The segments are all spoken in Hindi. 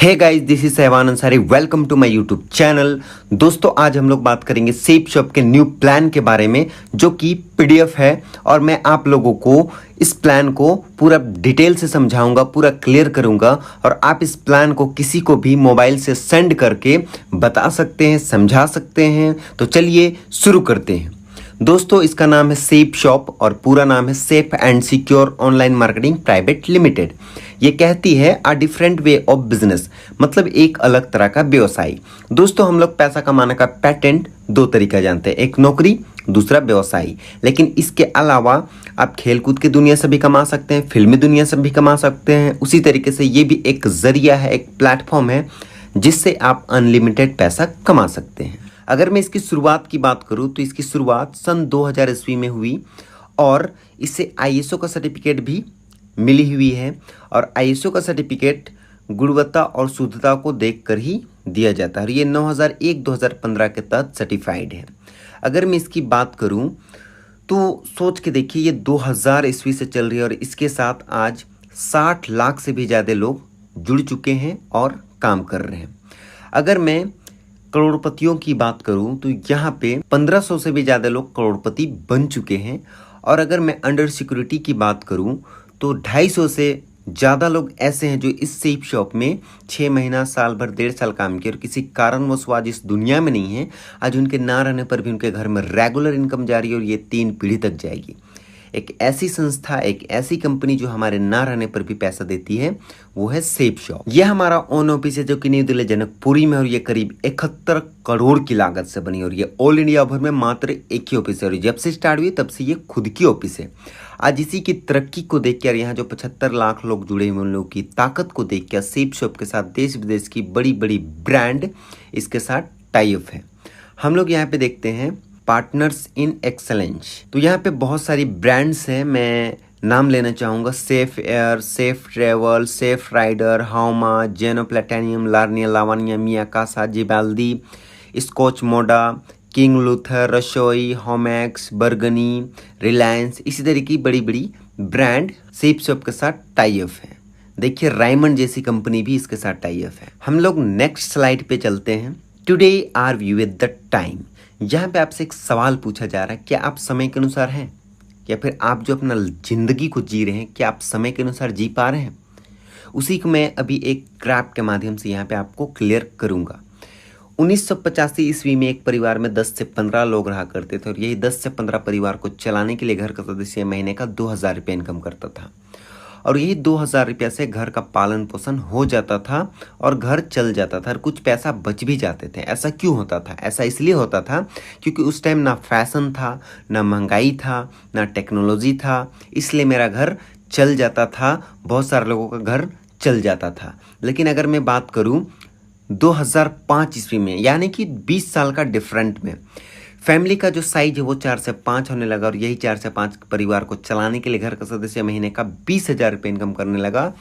Hey guys, this is Sahwan Ansari. Welcome to my YouTube channel. दोस्तों, आज हम लोग बात करेंगे सेप शॉप के न्यू प्लान के बारे में, जो कि पीडीएफ है और मैं आप लोगों को इस प्लान को पूरा डिटेल से समझाऊंगा, पूरा क्लियर करूंगा और आप इस प्लान को किसी को भी मोबाइल से सेंड करके बता सकते हैं, समझा सकते हैं। तो चलिए शुरू करते हैं। दोस्तों, इसका नाम है सेप शॉप और पूरा नाम है safe and secure online marketing private limited. ये कहती है a different way of business, मतलब एक अलग तरह का व्यवसाय। दोस्तों, हम लोग पैसा कमाने का पैटर्न दो तरीका जानते हैं, एक नौकरी, दूसरा व्यवसाय। लेकिन इसके अलावा आप खेलकूद की दुनिया से भी कमा सकते हैं, फिल्मी दुनिया से भी कमा सकते हैं। उसी तरीके से ये भी एक जरिया है, एक प्लेटफॉर्म है जिससे आप अनलिमिटेड पैसा कमा सकते हैं। अगर मैं इसकी शुरुआत की बात करूं तो इसकी शुरुआत सन 2000 ईस्वी में हुई और इसे आईएसओ का सर्टिफिकेट भी मिली हुई है। और आईएसओ का सर्टिफिकेट गुणवत्ता और शुद्धता को देखकर ही दिया जाता है और ये 9001-2015 के तहत सर्टिफाइड है। अगर मैं इसकी बात करूं तो सोच के देखिए, ये 2000 ईस्वी से चल रही है और इसके साथ आज 60 लाख से भी ज़्यादा लोग जुड़ चुके हैं और काम कर रहे हैं। अगर मैं करोड़पतियों की बात करूं तो यहाँ पे 1500 से भी ज़्यादा लोग करोड़पति बन चुके हैं। और अगर मैं अंडर सिक्योरिटी की बात करूं तो 250 से ज़्यादा लोग ऐसे हैं जो इस सेप शॉप में 6 महीना, साल भर, 1.5 साल काम किए और किसी कारणवश वो आज इस दुनिया में नहीं है। आज उनके ना रहने पर भी उनके घर में रेगुलर इनकम जारी है और ये 3 पीढ़ी तक जाएगी। एक ऐसी संस्था, एक ऐसी कंपनी जो हमारे ना रहने पर भी पैसा देती है, वो है सेप शॉप। यह हमारा ओन ऑफिस है जो कि न्यू दिल्ली जनकपुरी में और ये करीब 71 करोड़ की लागत से बनी और ये ऑल इंडिया भर में मात्र एक ही ऑफिस है और जब से स्टार्ट हुई तब से ये खुद की ऑफिस है। आज इसी की तरक्की को देख कर, यहाँ जो 75 लाख लोग जुड़े हुए उन लोगों की ताकत को देख कर सेप शॉप के साथ देश विदेश की बड़ी बड़ी ब्रांड इसके साथ टाई अप है। हम लोग यहाँ पे देखते हैं पार्टनर्स इन एक्सेलेंस। तो यहाँ पे बहुत सारी ब्रांड्स हैं, मैं नाम लेना चाहूँगा। Safe Air, Safe Travel, Safe Rider, हाउमा, जेनो प्लेटेनियम, लार्निया, लावानिया, मियाकासा, जिबाल्दी, स्कॉच मोडा, किंग लूथर, रसोई, होमैक्स, बर्गनी, रिलायंस, इसी तरह की बड़ी बड़ी ब्रांड सेप शॉप के साथ टाई अप है। देखिए, रायमंड जैसी कंपनी भी इसके साथ टाई अप है। हम लोग नेक्स्ट स्लाइड पे चलते हैं। Today our view at the time. यहाँ पे आपसे एक सवाल पूछा जा रहा है, क्या आप समय के अनुसार हैं, या फिर आप जो अपना जिंदगी को जी रहे हैं, क्या आप समय के अनुसार जी पा रहे हैं? उसी को मैं अभी एक ग्राफ के माध्यम से यहाँ पे आपको क्लियर करूँगा। 1985 ईस्वी में एक परिवार में 10 से 15 लोग रहा करते थे और यही 10 से 15 परिवार को चलाने के लिए घर का सदस्य महीने का 2000 रुपये इनकम करता था और यही 2000 रुपया से घर का पालन पोषण हो जाता था और घर चल जाता था और कुछ पैसा बच भी जाते थे। ऐसा क्यों होता था? ऐसा इसलिए होता था क्योंकि उस टाइम ना फैशन था, ना महंगाई था, ना टेक्नोलॉजी था, इसलिए मेरा घर चल जाता था, बहुत सारे लोगों का घर चल जाता था। लेकिन अगर मैं बात करूँ 2005 ईस्वी में, यानी कि 20 साल का डिफरेंट में, फैमिली का जो साइज है वो 4 से 5 होने लगा और यही 4 से 5 परिवार को चलाने के लिए घर का सदस्य महीने का 20,000 रुपये इनकम करने लगा।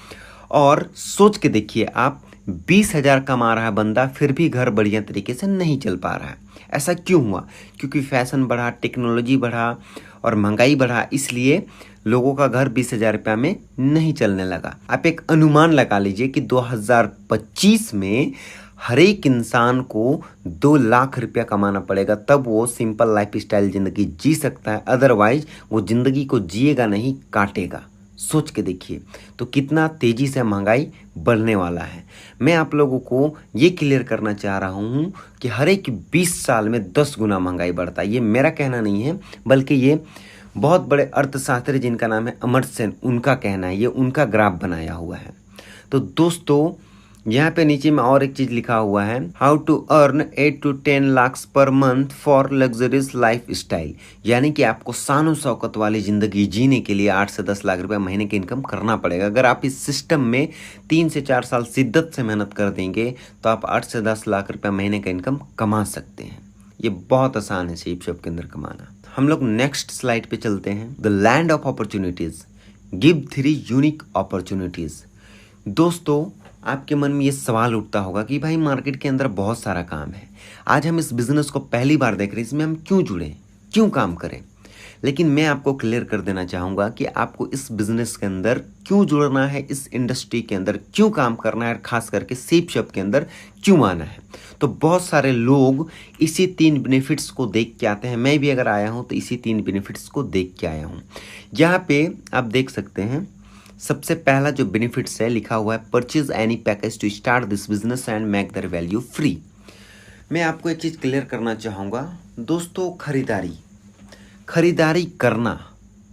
और सोच के देखिए आप, 20,000 कमा रहा बंदा फिर भी घर बढ़िया तरीके से नहीं चल पा रहा है। ऐसा क्यों हुआ? क्योंकि फैशन बढ़ा, टेक्नोलॉजी बढ़ा और महंगाई बढ़ा, इसलिए लोगों का घर 20,000 रुपया में नहीं चलने लगा। आप एक अनुमान लगा लीजिए कि 2025 में हर एक इंसान को 2 लाख रुपया कमाना पड़ेगा, तब वो सिंपल लाइफ स्टाइल जिंदगी जी सकता है। अदरवाइज वो जिंदगी को जिएगा नहीं, काटेगा। सोच के देखिए तो कितना तेजी से महंगाई बढ़ने वाला है। मैं आप लोगों को ये क्लियर करना चाह रहा हूँ कि हर एक 20 साल में 10 गुना महंगाई बढ़ता है। ये मेरा कहना नहीं है, बल्कि ये बहुत बड़े अर्थशास्त्री जिनका नाम है अमर्त्य सेन, उनका कहना है, ये उनका ग्राफ बनाया हुआ है। तो दोस्तों, यहाँ पे नीचे में और एक चीज लिखा हुआ है, how to earn 8 to 10 lakh per month for luxurious lifestyle, यानी कि आपको शान शौकत वाली जिंदगी जीने के लिए 8 से 10 लाख रुपए महीने की इनकम करना पड़ेगा। अगर आप इस सिस्टम में 3 से 4 साल शिद्दत से मेहनत कर देंगे तो आप 8 से 10 लाख रुपए महीने का इनकम कमा सकते हैं। ये बहुत आसान है सेप शॉप के अंदर कमाना। हम लोग नेक्स्ट स्लाइड पे चलते हैं। The land of opportunities give 3 unique opportunities. दोस्तों, आपके मन में ये सवाल उठता होगा कि भाई मार्केट के अंदर बहुत सारा काम है, आज हम इस बिजनेस को पहली बार देख रहे हैं, इसमें हम क्यों जुड़े, क्यों काम करें? लेकिन मैं आपको क्लियर कर देना चाहूँगा कि आपको इस बिजनेस के अंदर क्यों जुड़ना है, इस इंडस्ट्री के अंदर क्यों काम करना है और खास करके सेप शॉप के अंदर क्यों आना है। तो बहुत सारे लोग इसी 3 बेनिफिट्स को देख के आते हैं। मैं भी अगर आया हूँ तो इसी 3 बेनिफिट्स को देख के आया हूँ। यहाँ पे आप देख सकते हैं सबसे पहला जो बेनिफिट्स है लिखा हुआ है purchase any package to start this business and make their value free. मैं आपको एक चीज़ क्लियर करना चाहूँगा दोस्तों, खरीदारी करना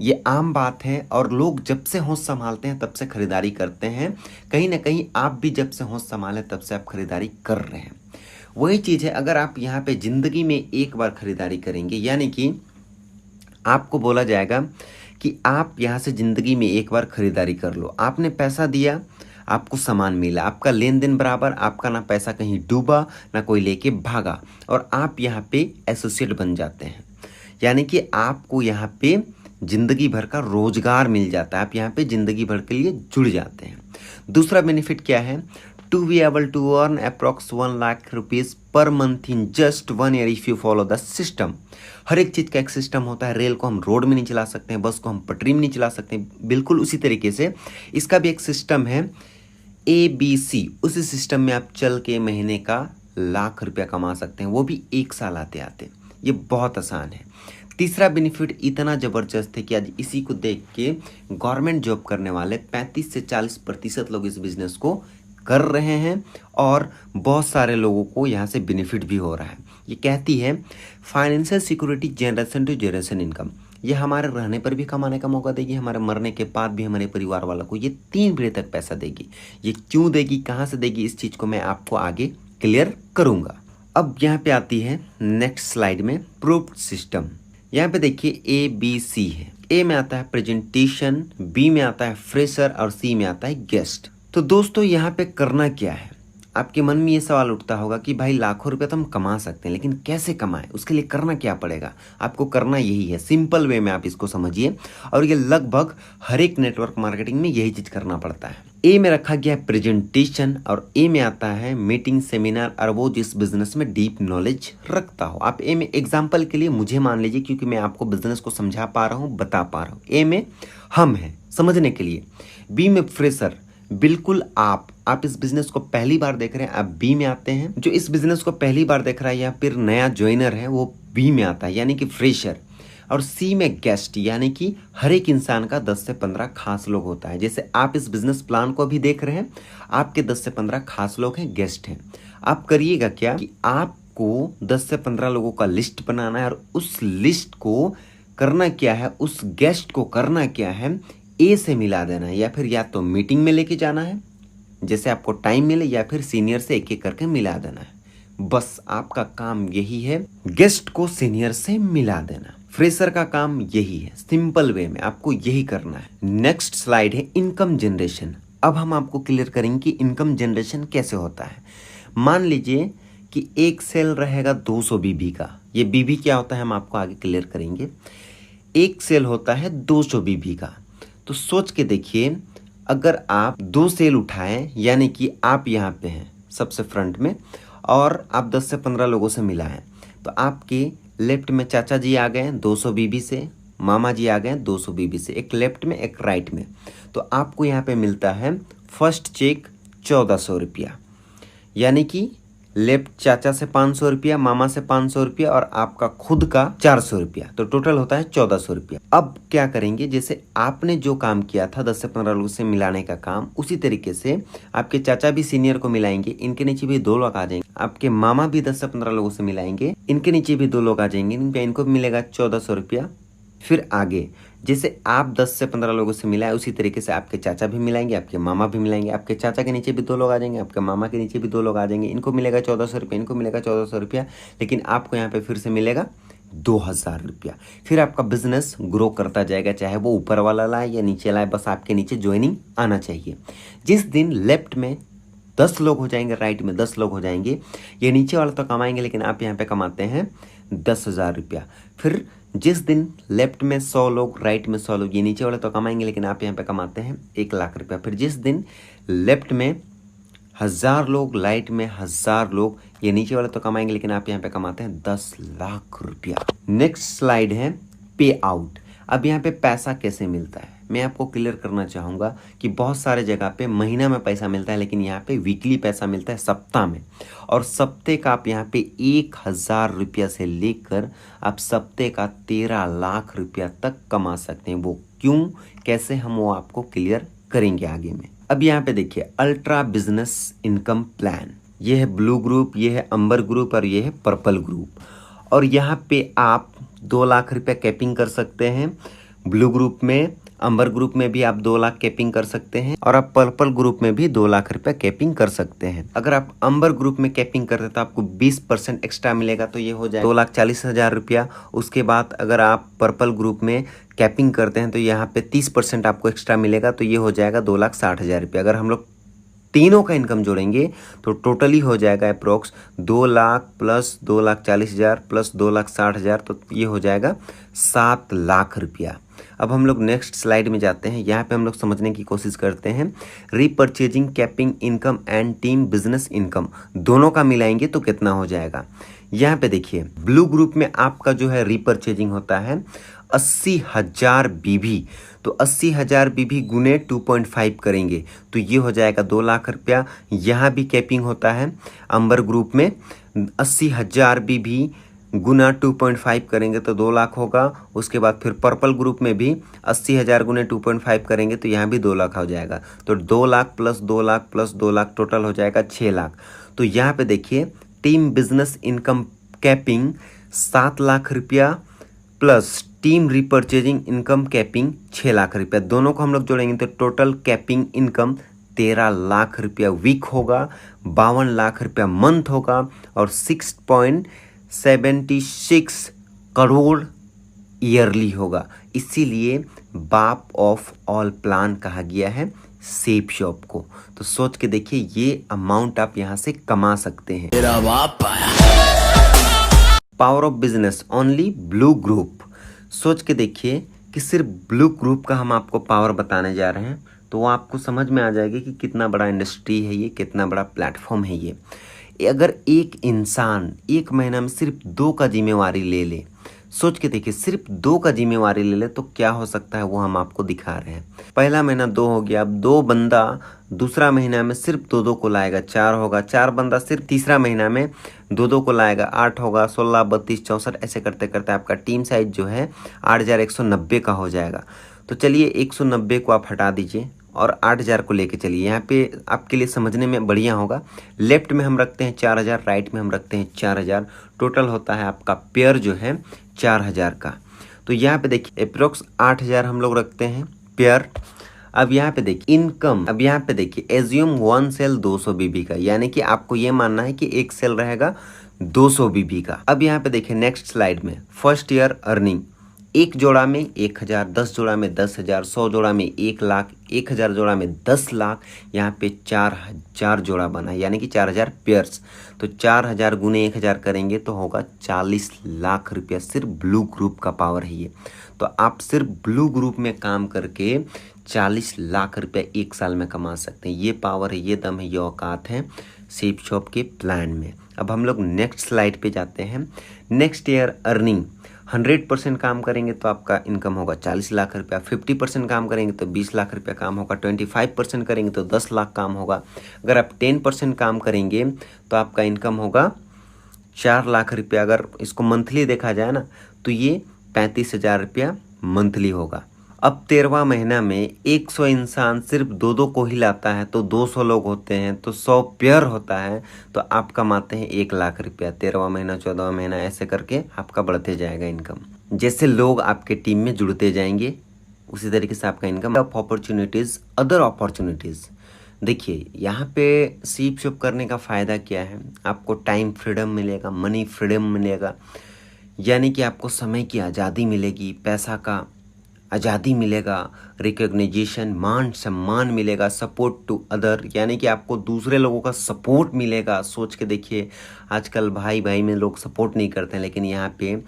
ये आम बात है और लोग जब से होश संभालते हैं तब से खरीदारी करते हैं। कहीं ना कहीं आप भी जब से होश संभाले तब से आप खरीदारी कर रहे हैं। वही चीज़ है, अगर आप यहाँ पे ज़िंदगी में एक बार खरीदारी करेंगे, यानी कि आपको बोला जाएगा कि आप यहाँ से ज़िंदगी में एक बार खरीदारी कर लो। आपने पैसा दिया, आपको सामान मिला, आपका लेन देन बराबर, आपका ना पैसा कहीं डूबा ना कोई लेके भागा, और आप यहाँ पे एसोसिएट बन जाते हैं। यानी कि आपको यहाँ पे ज़िंदगी भर का रोजगार मिल जाता है, आप यहाँ पे ज़िंदगी भर के लिए जुड़ जाते हैं। दूसरा बेनिफिट क्या है, to be able to earn approx 1 lakh rupees per month in just 1 year if you follow the system. हर एक चीज़ का एक सिस्टम होता है। रेल को हम रोड में नहीं चला सकते हैं, बस को हम पटरी में नहीं चला सकते हैं, बिल्कुल उसी तरीके से इसका भी एक सिस्टम है ABC। उसी सिस्टम में आप चल के महीने का 1 लाख रुपया कमा सकते हैं, वो भी 1 साल आते आते। ये बहुत आसान है। तीसरा बेनिफिट इतना ज़बरदस्त है कि आज इसी को देख के गवर्नमेंट जॉब करने वाले 35 से 40% लोग इस बिज़नेस को कर रहे हैं और बहुत सारे लोगों को यहाँ से बेनिफिट भी हो रहा है। ये कहती है financial security generation to generation income. ये हमारे रहने पर भी कमाने का मौका देगी, हमारे मरने के बाद भी हमारे परिवार वालों को ये 3 पीढ़ी तक पैसा देगी। ये क्यों देगी, कहाँ से देगी, इस चीज़ को मैं आपको आगे क्लियर करूँगा। अब यहाँ पे आती है नेक्स्ट स्लाइड में प्रूफ्ड सिस्टम। यहाँ पे देखिए ABC है। A में आता है प्रेजेंटेशन, B में आता है फ्रेशर और C में आता है गेस्ट। तो दोस्तों यहाँ पे करना क्या है, आपके मन में ये सवाल उठता होगा कि भाई लाखों रुपए तो हम कमा सकते हैं, लेकिन कैसे कमाएं, उसके लिए करना क्या पड़ेगा। आपको करना यही है, सिंपल वे में आप इसको समझिए, और ये लगभग हर एक नेटवर्क मार्केटिंग में यही चीज़ करना पड़ता है। ए में रखा गया है प्रेजेंटेशन और ए में आता है मीटिंग, सेमिनार, और वो जिस बिजनेस में डीप नॉलेज रखता हो। आप ए में एग्जाम्पल के लिए मुझे मान लीजिए, क्योंकि मैं आपको बिजनेस को समझा पा रहा हूँ, बता पा रहा हूँ। ए में हम हैं समझने के लिए, बी में फ्रेशर, बिल्कुल आप इस बिजनेस को पहली बार देख रहे हैं, आप बी में आते हैं। जो इस बिजनेस को पहली बार देख रहा है या फिर नया ज्वाइनर है वो बी में आता है, यानी कि फ्रेशर। और सी में गेस्ट, यानी कि हर एक इंसान का 10 से 15 खास लोग होता है। जैसे आप इस बिजनेस प्लान को अभी देख रहे हैं, आपके 10 से 15 खास लोग हैं, गेस्ट हैं। आप करिएगा क्या कि आपको 10 से 15 लोगों का लिस्ट बनाना है और उस लिस्ट को करना क्या है, उस गेस्ट को करना क्या है, ए से मिला देना है, या फिर या तो मीटिंग में लेके जाना है जैसे आपको टाइम मिले, या फिर सीनियर से एक एक करके मिला देना है। बस आपका काम यही है, गेस्ट को सीनियर से मिला देना। फ्रेशर का काम यही है, सिंपल वे में आपको यही करना है। नेक्स्ट स्लाइड है इनकम जनरेशन। अब हम आपको क्लियर करेंगे कि इनकम जनरेशन कैसे होता है। मान लीजिए कि एक सेल रहेगा 200 BB का। ये BB क्या होता है हम आपको आगे क्लियर करेंगे। एक सेल होता है 200 BB का। तो सोच के देखिए, अगर आप 2 सेल उठाएं, यानी कि आप यहाँ पे हैं सबसे फ्रंट में और आप 10 से 15 लोगों से मिलाएं, तो आपके लेफ्ट में चाचा जी आ गए 200 BB से, मामा जी आ गए 200 BB से, एक लेफ्ट में एक राइट में। तो आपको यहाँ पे मिलता है फर्स्ट चेक 1400 रुपया, यानी कि लेफ्ट चाचा से 500 रुपया, मामा से 500 रुपया और आपका खुद का 400 रुपया, तो टोटल होता है 1400 रुपया। अब क्या करेंगे, जैसे आपने जो काम किया था 10 से 15 लोगों से मिलाने का काम, उसी तरीके से आपके चाचा भी सीनियर को मिलाएंगे, इनके नीचे भी 2 लोग आ जाएंगे। आपके मामा भी 10 से 15 लोगों से मिलाएंगे, इनके नीचे भी 2 लोग आ जाएंगे, इनको भी मिलेगा 1400 रुपया। फिर आगे जैसे आप 10 से 15 लोगों से मिलाए, उसी तरीके से आपके चाचा भी मिलाएंगे, आपके मामा भी मिलाएंगे, आपके चाचा के नीचे भी 2 लोग आ जाएंगे, आपके मामा के नीचे भी 2 लोग आ जाएंगे, इनको मिलेगा 1400 रुपया, इनको मिलेगा 1400 रुपया, लेकिन आपको यहाँ पे फिर से मिलेगा 2000 रुपया। फिर आपका बिजनेस ग्रो करता जाएगा, चाहे वो ऊपर वाला लाए या नीचे लाए, बस आपके नीचे ज्वाइनिंग आना चाहिए। जिस दिन लेफ्ट में 10 लोग हो जाएंगे, राइट में 10 लोग हो जाएंगे, ये नीचे वाला तो कमाएंगे, लेकिन आप यहाँ पे कमाते हैं 10,000 रुपया। फिर जिस दिन लेफ्ट में 100 लोग, राइट में 100 लोग, ये नीचे वाले तो कमाएंगे, लेकिन आप यहाँ पे कमाते हैं 1 लाख रुपया। फिर जिस दिन लेफ्ट में 1000 लोग, राइट में 1000 लोग, ये नीचे वाले तो कमाएंगे, लेकिन आप यहाँ पे कमाते हैं 10 लाख रुपया। नेक्स्ट स्लाइड है पे आउट। अब यहाँ पे पैसा कैसे मिलता है मैं आपको क्लियर करना चाहूँगा कि बहुत सारे जगह पे महीना में पैसा मिलता है, लेकिन यहाँ पे वीकली पैसा मिलता है सप्ताह में। और सप्ते का आप यहाँ पे 1,000 रुपया से लेकर आप सप्ते का 13 लाख रुपया तक कमा सकते हैं। वो क्यों, कैसे, हम वो आपको क्लियर करेंगे आगे में। अब यहाँ पे देखिए अल्ट्रा बिजनेस इनकम प्लान, ये है ब्लू ग्रुप, ये है अंबर ग्रुप और ये है पर्पल ग्रुप। और यहाँ पे आप 2 लाख रुपया कैपिंग कर सकते हैं। ब्लू ग्रुप में, अंबर ग्रुप में भी आप 2 लाख कैपिंग कर सकते हैं और आप पर्पल ग्रुप में भी 2 लाख रुपया कैपिंग कर सकते हैं। अगर आप अंबर ग्रुप में कैपिंग करते हैं तो आपको 20% एक्स्ट्रा मिलेगा, तो ये हो जाएगा 2,40,000 रुपया। उसके बाद अगर आप पर्पल ग्रुप में कैपिंग करते हैं तो यहाँ पे 30% आपको एक्स्ट्रा मिलेगा, तो ये हो जाएगा 2,60,000 रुपया। अगर हम लोग तीनों का इनकम जोड़ेंगे तो टोटली हो जाएगा अप्रोक्स 2 लाख प्लस 2,40,000 प्लस 2,60,000, तो ये हो जाएगा 7 लाख रुपया। अब हम लोग नेक्स्ट स्लाइड में जाते हैं। यहाँ पे हम लोग समझने की कोशिश करते हैं repurchasing, capping income and team business income दोनों का मिलाएंगे तो कितना हो जाएगा। यहाँ पे देखिए ब्लू ग्रुप में आपका जो है रीपर्चेजिंग होता है 80,000 बीबी, तो 80,000 बीबी गुने 2.5 करेंगे तो ये हो जाएगा 2 लाख रुपया। यहाँ भी कैपिंग होता है अंबर ग्रुप में 80,000 बीबी गुना 2.5 करेंगे तो 2 लाख होगा। उसके बाद फिर पर्पल ग्रुप में भी 80,000 गुने 2.5 करेंगे तो यहाँ भी 2 लाख हो जाएगा। तो 2 lakh plus 2 lakh plus 2 lakh total हो जाएगा 6 लाख। तो यहाँ पे देखिए team business income capping 7 lakh रुपया plus team repurchasing income capping 6 lakh रुपया, दोनों को हम लोग जोड़ेंगे तो टोटल कैपिंग इनकम 13 लाख रुपया वीक होगा, 52 लाख रुपया मंथ होगा और 6.76 करोड़ ईयरली होगा। इसीलिए बाप ऑफ ऑल प्लान कहा गया है सेप शॉप को। तो सोच के देखिए ये अमाउंट आप यहाँ से कमा सकते हैं। मेरा बाप power of business only blue group. सोच के देखिए कि सिर्फ ब्लू ग्रुप का हम आपको पावर बताने जा रहे हैं तो वो आपको समझ में आ जाएगी कि कितना बड़ा इंडस्ट्री है ये, कितना बड़ा प्लेटफॉर्म है ये। अगर एक इंसान एक महीना में सिर्फ 2 का जिम्मेवारी ले ले, सोच के देखिए सिर्फ 2 का जिम्मेवारी ले ले तो क्या हो सकता है वो हम आपको दिखा रहे हैं। पहला महीना 2 हो गया, अब 2 बंदा दूसरा महीना में सिर्फ 2 को लाएगा 4 होगा, 4 बंदा सिर्फ तीसरा महीना में 2 को लाएगा 8 होगा, 16, 32, 64 ऐसे करते करते आपका टीम साइज जो है 8,190 का हो जाएगा। तो चलिए 190 को आप हटा दीजिए और 8,000 को लेके चलिए। यहाँ पे आपके लिए समझने में बढ़िया होगा। लेफ्ट में हम रखते हैं 4,000, राइट में हम रखते हैं 4,000, टोटल होता है आपका पेयर जो है 4,000 का। तो यहाँ पे देखिए अप्रोक्स 8,000 हम लोग रखते हैं पेयर। अब यहाँ पे देखिए इनकम, अब यहाँ पे देखिए एज्यूम 1 सेल 200 बीबी का, यानी कि आपको ये मानना है कि एक सेल रहेगा 200 बीबी का। अब यहाँ पे देखिए नेक्स्ट स्लाइड में फर्स्ट ईयर अर्निंग, 1 जोड़ा में 1,000, 10 जोड़ा में 10,000, 100 जोड़ा में 1 लाख, 1,000 जोड़ा में 10 लाख, यहाँ पे 4,000 जोड़ा बना यानी कि 4,000 पेयर्स। तो 4,000 गुने 1,000 करेंगे तो होगा 40 लाख रुपया। सिर्फ ब्लू ग्रुप का पावर है ये। तो आप सिर्फ ब्लू ग्रुप में काम करके 40 लाख रुपया 1 साल में कमा सकते हैं। ये पावर है, ये दम है, ये औकात है सेप शॉप के प्लान में। अब हम लोग नेक्स्ट स्लाइड पे जाते हैं। नेक्स्ट ईयर अर्निंग 100% काम करेंगे तो आपका इनकम होगा 40 लाख रुपया, 50% काम करेंगे तो 20 लाख रुपया काम होगा, 25% करेंगे तो 10 लाख काम होगा। अगर आप 10% काम करेंगे तो आपका इनकम होगा 4 लाख रुपया। अगर इसको मंथली देखा जाए ना तो ये 35,000 रुपया मंथली होगा। अब 13वां महीना में 100 इंसान सिर्फ 2 को ही लाता है तो 200 लोग होते हैं तो 100 पेयर होता है तो आप कमाते हैं 1 लाख रुपया। 13वां महीना, 14वां महीना ऐसे करके आपका बढ़ते जाएगा इनकम। जैसे लोग आपके टीम में जुड़ते जाएंगे उसी तरीके से आपका इनकम। अपॉर्चुनिटीज़, अदर अपॉर्चुनिटीज़, देखिए यहाँ पे सीप शॉप करने का फ़ायदा क्या है, आपको टाइम फ्रीडम मिलेगा, मनी फ्रीडम मिलेगा, यानी कि आपको समय की आज़ादी मिलेगी, पैसा का आज़ादी मिलेगा, रिकॉग्निशन मान सम्मान मिलेगा, सपोर्ट टू अदर यानी कि आपको दूसरे लोगों का सपोर्ट मिलेगा। सोच के देखिए आजकल भाई भाई में लोग सपोर्ट नहीं करते हैं, लेकिन यहाँ पे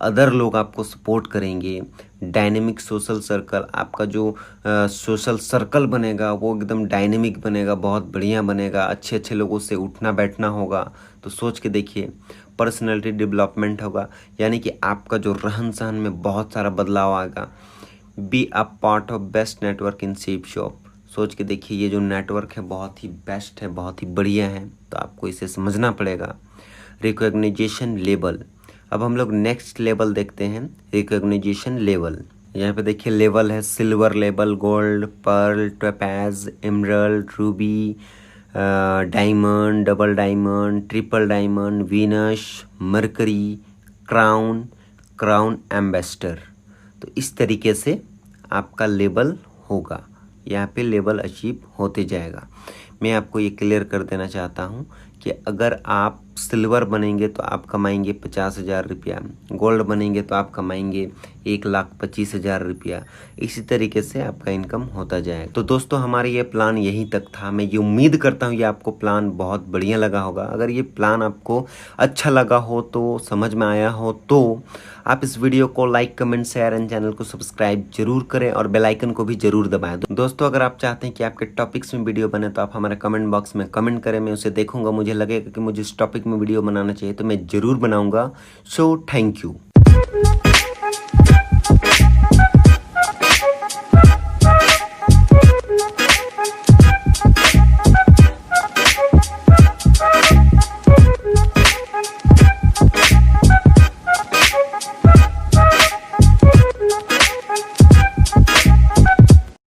अदर लोग आपको सपोर्ट करेंगे। डायनेमिक सोशल सर्कल, आपका जो सोशल सर्कल बनेगा वो एकदम डायनेमिक बनेगा, बहुत बढ़िया बनेगा, अच्छे अच्छे लोगों से उठना बैठना होगा। तो सोच के देखिए पर्सनैलिटी डेवलपमेंट होगा, यानी कि आपका जो रहन सहन में बहुत सारा बदलाव आएगा। Be a part of best network in shape shop. सोच के देखिए, ये जो नेटवर्क है बहुत ही बेस्ट है, बहुत ही बढ़िया है, तो आपको इसे समझना पड़ेगा। रिकॉग्निजेशन लेवल। अब हम लोग नेक्स्ट लेवल देखते हैं, रिकॉग्निजेशन लेवल। यहाँ पे देखिए लेवल है silver level, gold, pearl, topaz, emerald, ruby, diamond, double diamond, triple diamond, Venus, Mercury, crown, crown ambassador. तो इस तरीके से आपका लेवल होगा, यहाँ पे लेवल अचीव होते जाएगा। मैं आपको ये क्लियर कर देना चाहता हूँ कि अगर आप सिल्वर बनेंगे तो आप कमाएंगे 50,000 रुपया, गोल्ड बनेंगे तो आप कमाएंगे 1,25,000 रुपया। इसी तरीके से आपका इनकम होता जाएगा। तो दोस्तों, हमारा ये प्लान यहीं तक था। मैं ये उम्मीद करता हूँ ये आपको प्लान बहुत बढ़िया लगा होगा। अगर ये प्लान आपको अच्छा लगा हो, तो समझ में आया हो, तो आप इस वीडियो को like, comment, share and channel को सब्सक्राइब जरूर करें और बेल आइकन को भी जरूर दबाएं। दोस्तों, अगर आप चाहते हैं कि आपके टॉपिक्स में वीडियो बने तो आप हमारे कमेंट बॉक्स में कमेंट करें, मैं उसे देखूंगा। मुझे लगेगा कि मुझे इस टॉपिक में वीडियो बनाना चाहिए तो मैं जरूर बनाऊंगा। So thank you.